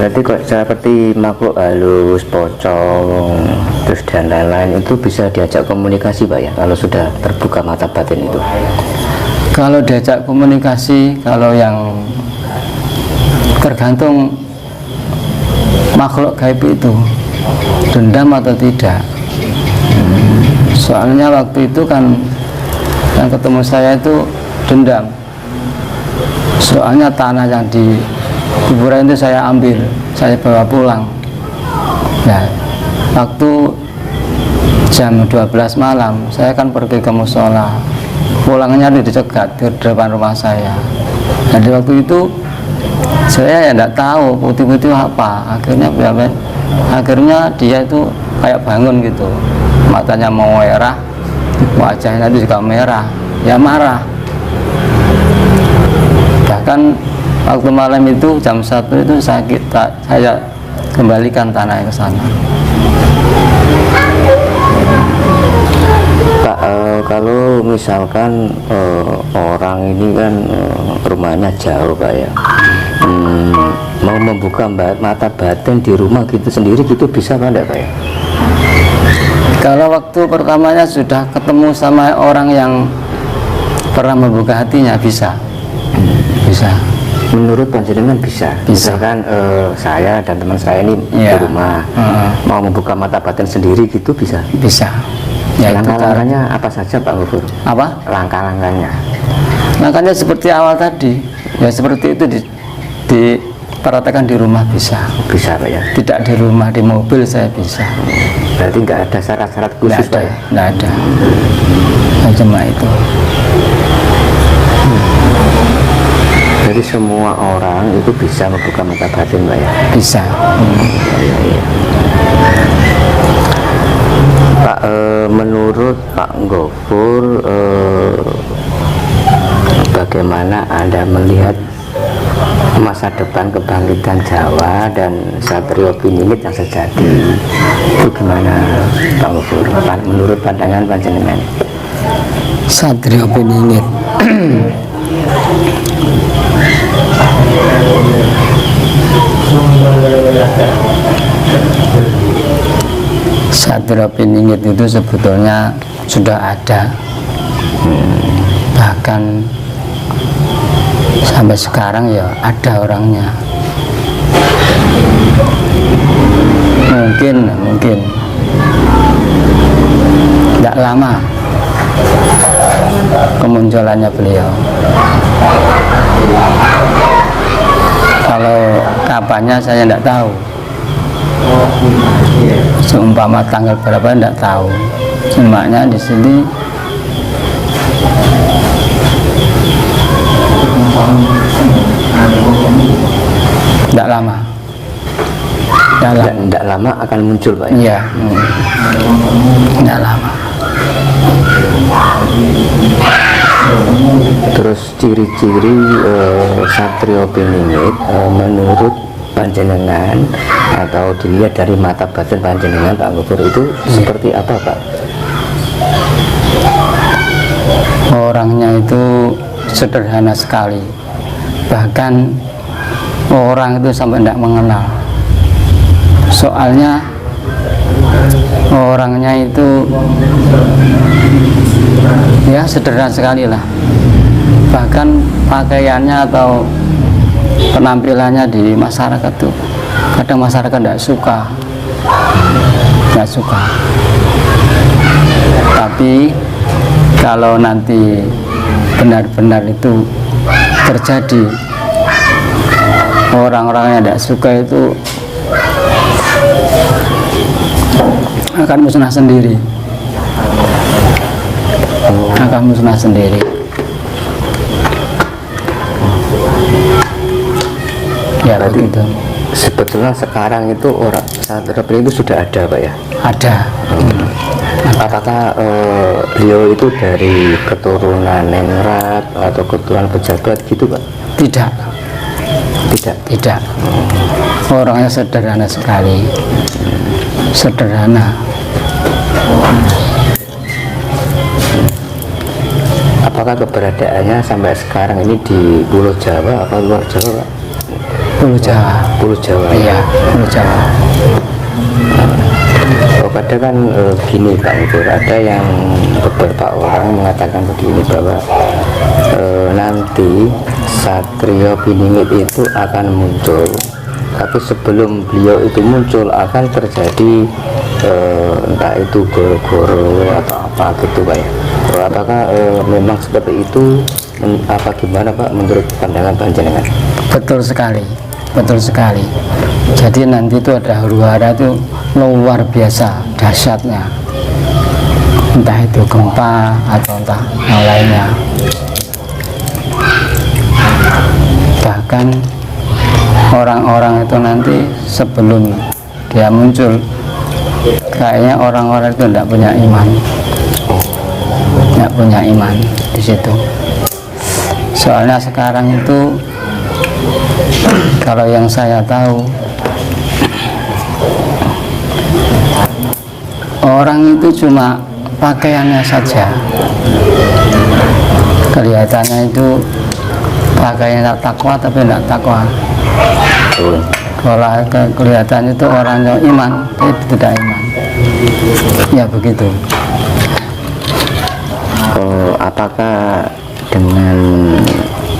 Berarti kok seperti makhluk halus, pocong, terus dan lain-lain itu bisa diajak komunikasi Pak ya, kalau sudah terbuka mata batin itu? Kalau diajak komunikasi, kalau yang tergantung makhluk gaib itu dendam atau tidak. Soalnya waktu itu kan yang ketemu saya itu dendam. Soalnya tanah yang di kuburan itu saya ambil, saya bawa pulang. Nah, waktu jam 12 malam saya kan pergi ke musola, pulangnya dicegat di depan rumah saya. Jadi waktu itu saya ya tidak tahu putih-putih apa. Akhirnya dia itu kayak bangun gitu, matanya mau merah, wajahnya itu juga merah, ya marah. Bahkan waktu malam itu jam 1 itu saya kembalikan tanahnya ke sana. Pak, kalau misalkan orang ini kan rumahnya jauh Pak ya, mau membuka mata batin di rumah gitu sendiri gitu bisa Pak enggak Pak ya? Kalau waktu pertamanya sudah ketemu sama orang yang pernah membuka hatinya bisa. Bisa. Menurut panjenengan bisa. Misalkan saya dan teman saya ini di rumah mau membuka mata batin sendiri gitu bisa. Bisa. Ya, langkah-langkahnya apa saja Pak Gufur? Apa? Langkah-langkahnya. Langkahnya seperti awal tadi. Ya seperti itu diperhatikan di rumah bisa. Bisa Pak ya. Tidak di rumah, di mobil saya bisa. Berarti nggak ada syarat-syarat khusus Pak ya? Nggak ada. Nah, cuma itu. Jadi semua orang itu bisa membuka mata batin Pak ya? Bisa. Pak, menurut Pak Gofur, bagaimana Anda melihat masa depan kebangkitan Jawa dan Satrio Piningit yang sejati? Itu gimana Pak Gofur? Menurut pandangan panjenengan? Satrio Piningit. Satrio Piningit itu sebetulnya sudah ada, bahkan sampai sekarang ya ada orangnya. Mungkin tidak lama kemunculannya beliau. Kalau kapannya saya tidak tahu, seumpama tanggal berapa tidak tahu. Cumanya di sini tidak lama. Tidak lama akan muncul Pak ya? Iya, tidak lama. Terus ciri-ciri Satrio Piningit menurut panjenengan atau dilihat dari mata batin panjenengan Pak Gofur itu seperti apa Pak? Orangnya itu sederhana sekali, bahkan orang itu sampai tidak mengenal. Soalnya orangnya itu ya sederhana sekali lah, bahkan pakaiannya atau penampilannya di masyarakat tuh kadang masyarakat tidak suka, tapi kalau nanti benar-benar itu terjadi, orang-orang yang tidak suka itu akan musnah sendiri. Ya begitu. Sebetulnya sekarang itu orang Satrio Piningit itu sudah ada Pak ya? Ada. Apakah beliau itu dari keturunan Ningrat atau keturunan pejabat gitu Pak? Tidak. Orangnya sederhana sekali. Sederhana. Apakah keberadaannya sampai sekarang ini di Pulau Jawa atau luar Jawa Pak? Pulau Jawa. Pulau Jawa. Iya, Pulau Jawa. Oh, kadang kan gini Pak Mufur, ada yang beberapa orang mengatakan begini bahwa nanti Satrio Piningit itu akan muncul, tapi sebelum beliau itu muncul akan terjadi entah itu goro-goro atau apa gitu Pak ya. Apakah memang seperti itu, apa gimana Pak menurut pandangan panjenengan? Betul sekali, betul sekali. Jadi nanti itu ada huru-hara itu luar biasa dahsyatnya, entah itu gempa atau entah yang lainnya. Bahkan orang-orang itu nanti sebelum dia muncul, kayaknya orang-orang itu tidak punya iman, tidak punya iman di situ. Soalnya sekarang itu kalau yang saya tahu, orang itu cuma pakaiannya saja, kelihatannya itu pakaiannya takwa tapi tidak takwa. Kalau kelihatan itu orangnya iman tapi tidak iman, ya begitu. Apakah dengan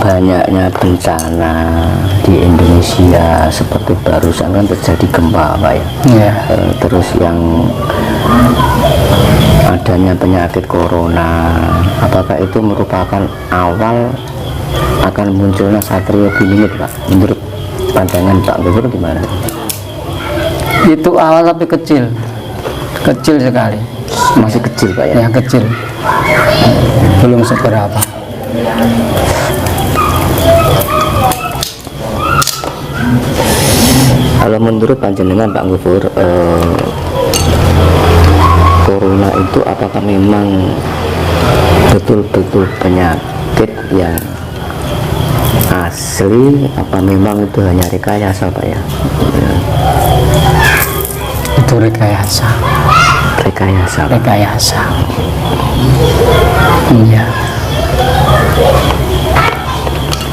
banyaknya bencana di Indonesia seperti barusan kan terjadi gempa Pak ya, Ya. Terus yang adanya penyakit corona, apakah itu merupakan awal akan munculnya Satrio Piningit Pak? Menurut pandangan Pak Gubernur gimana? Itu awal tapi kecil, kecil sekali. Masih kecil Pak ya? Ya kecil, belum seberapa. Kalau menurut panjenengan Pak Gubernur, corona itu apakah memang betul-betul penyakit yang asli, apa memang itu hanya rekayasa Pak ya? Itu rekayasa, Rekayasa Pak. rekayasa. Iya.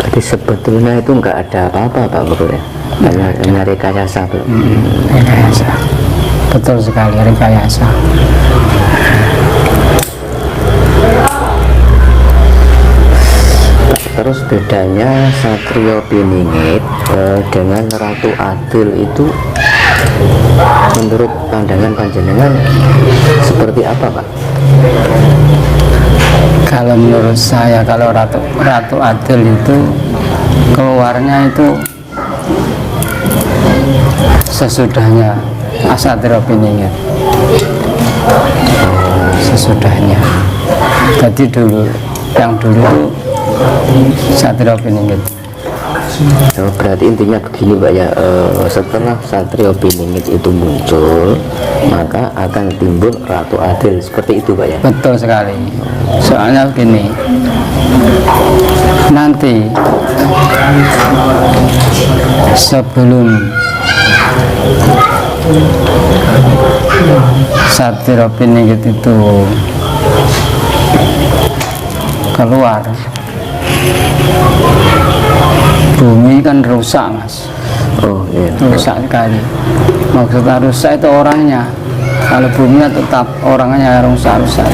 Jadi sebetulnya itu enggak ada apa-apa Pak Gubernur ya? Hanya rekayasa Pak. Rekayasa, betul sekali rekayasa. Terus bedanya Satrio Piningit dengan Ratu Adil itu menurut pandangan panjenengan seperti apa Pak? Kalau menurut saya, kalau Ratu Adil itu keluarnya itu sesudahnya Satrio Piningit, sesudahnya. Jadi yang dulu itu Satrio Piningit. Berarti intinya begini Pak ya, setelah Satrio Piningit itu muncul maka akan timbul Ratu Adil, seperti itu Pak ya? Betul sekali. Soalnya begini, nanti sebelum Satrio Piningit itu keluar, bumi kan rusak Mas, Oh iya. rusak sekali. Maksudnya rusak itu orangnya, kalau buminya tetap orangnya rusak-rusak.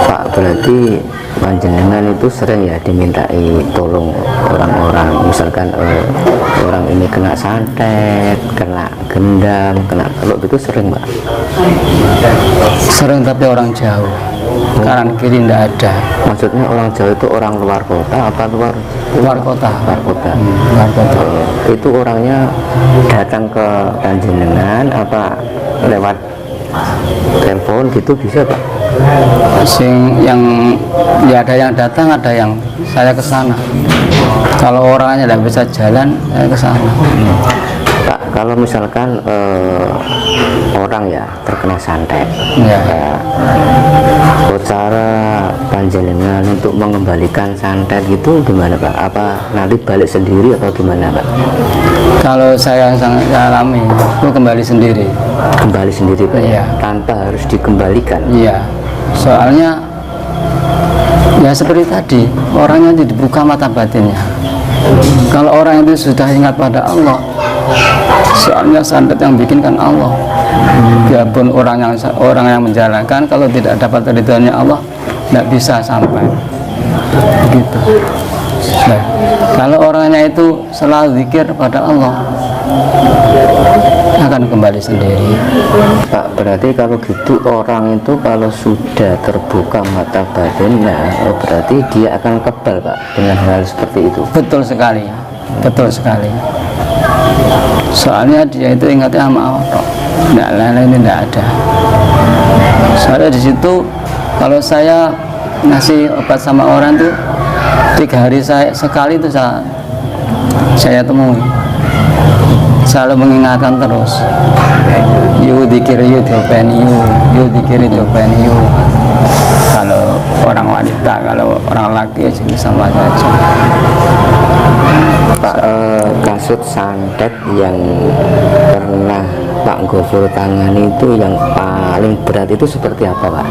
Pak, berarti panjenengan itu sering ya dimintai tolong orang-orang, misalkan orang ini kena santet, kena gendam, kena kalau itu sering Pak? Sering tapi orang jauh, kanan kiri tidak ada. Maksudnya orang Jawa itu orang luar kota apa luar Kota. luar kota? Luar kota. Itu orangnya datang ke panjenengan apa lewat telepon gitu bisa Pak? Yang ya ada yang datang, ada yang saya ke sana. Kalau orangnya tidak bisa jalan, saya ke sana. Pak, kalau misalkan orang ya terkena santet, Ya. cara panjenengan untuk mengembalikan santet itu gimana Pak? Apa nanti balik sendiri atau gimana Pak? Kalau saya sangat alami itu kembali sendiri. Kembali sendiri Pak? Iya. Tanpa harus dikembalikan? Iya, soalnya ya seperti tadi, orangnya dibuka mata batinnya. Kalau orang itu sudah ingat pada Allah, soalnya santet yang bikin kan Allah. Biarpun orang yang menjalankan, kalau tidak dapat ridhonya Allah, tidak bisa sampai. Begitu. Nah, kalau orangnya itu selalu zikir pada Allah, akan kembali sendiri. Pak, berarti kalau gitu orang itu kalau sudah terbuka mata batinnya, berarti dia akan kebal Pak dengan hal seperti itu. Betul sekali, betul sekali. Soalnya dia itu ingatnya sama Allah, tidak lain-lain tidak ada. Soalnya di situ kalau saya ngasih obat sama orang tuh 3 hari sekali itu saya temui, selalu mengingatkan terus, you dikir you diopen you dikir diopen you. Kalau orang wanita, kalau orang laki sama saja. Pak, kasus santet yang pernah Pak Gofur tangani itu yang paling berat itu seperti apa Pak?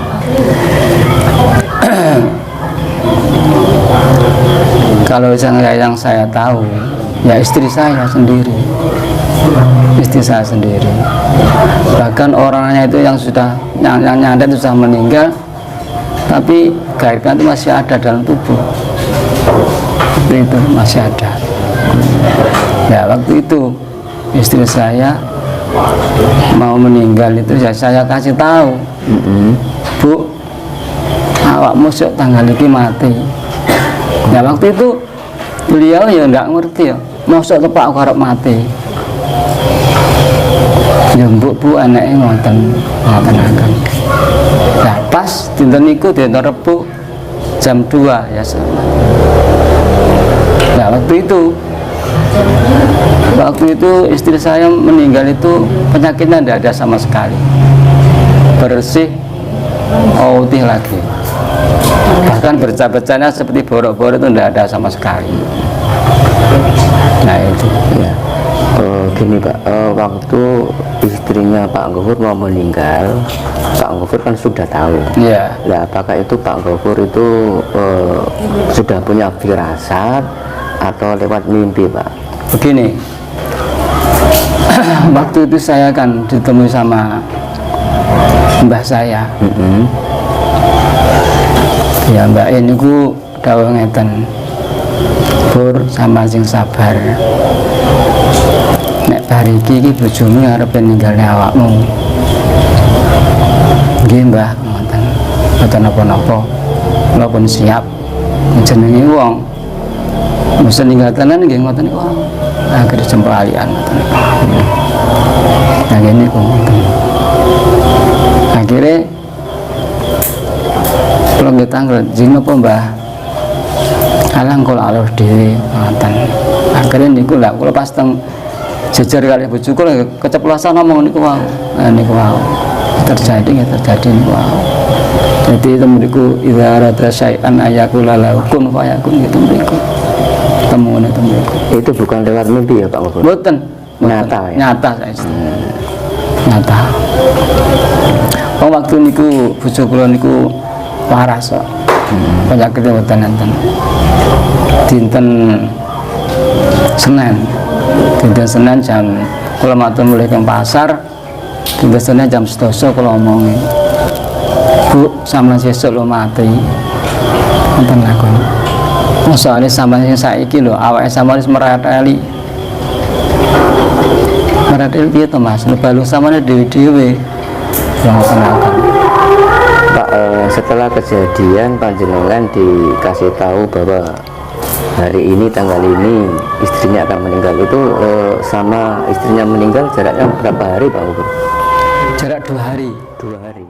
Kalau yang saya tahu, ya istri saya sendiri. Istri saya sendiri. Bahkan orangnya itu yang sudah yang nyandet itu sudah meninggal, tapi gaibnya itu masih ada dalam tubuh. Itu masih ada. Ya waktu itu istri saya mau meninggal itu ya saya kasih tahu, Bu, awak musuh tanggal ini mati. Ya waktu itu beliau ya enggak ngerti ya, masuk tepak karep mati. Ya bu anaknya ngoten akan. Nah pas dinten niku dinten Rebo jam 2 ya sama. Nah waktu itu istri saya meninggal itu penyakitnya tidak ada sama sekali, bersih, putih lagi. Bahkan bercak-bercaknya seperti borok-borok itu tidak ada sama sekali. Nah itu Ya. Gini Pak, waktu istrinya Pak Gofur mau meninggal, Pak Gofur kan sudah tahu. ya. Nah, apakah itu Pak Gofur itu sudah punya firasat atau lewat mimpi Pak? Begini, waktu itu saya kan ditemui sama mbah saya. Ya mbak ini ku dawuh ngeten, Pur sama sing sabar. Nek bariki iki bojomu arep ninggalne awakmu. Nggih mbah, ngoten. Mboten napa-napa. Kula pun siap. Jenenge wong mesti ninggal tenan nggih ngoten niku. Akhire jempalian ngoten niku. Nah ngene kok ngoten. Akhire kula nggih tanglet, jeng napa mbah? Alang kula alus dhewe ngoten. Akhire niku lha kula pas teng jejer kali bojoku kula keceplosan ngomong niku wae. Niku wae. Terjadi niku wae. Jadi itu mriku idza arada syai'an ayakula lahu kun fayakun gitu mriku. Temune mriku. Itu bukan lewat mimpi ya Pak Gofur? Mboten. Nyata ya? Nyata saya. Nyata. Waktu niku bojo kula niku waras kok. Penyakitnya mboten enten. Dinten Senin jam kula matur mulih ke pasar. Dinten Senin jam 12 kula omongi. Bu, sampeyan sesuk lo mati. Ngoten lakon. Soalnya sampeyan saiki lho awake sampeyan wis merateli. Merateli piye to Mas? Balung sampeyan dhewe-dhewe. Yang ngoten. Pak, setelah kejadian panjenengan dikasih tahu bahwa hari ini tanggal ini istrinya akan meninggal, itu sama istrinya meninggal jaraknya berapa hari Pak Gofur? Jarak 2 hari. 2 hari.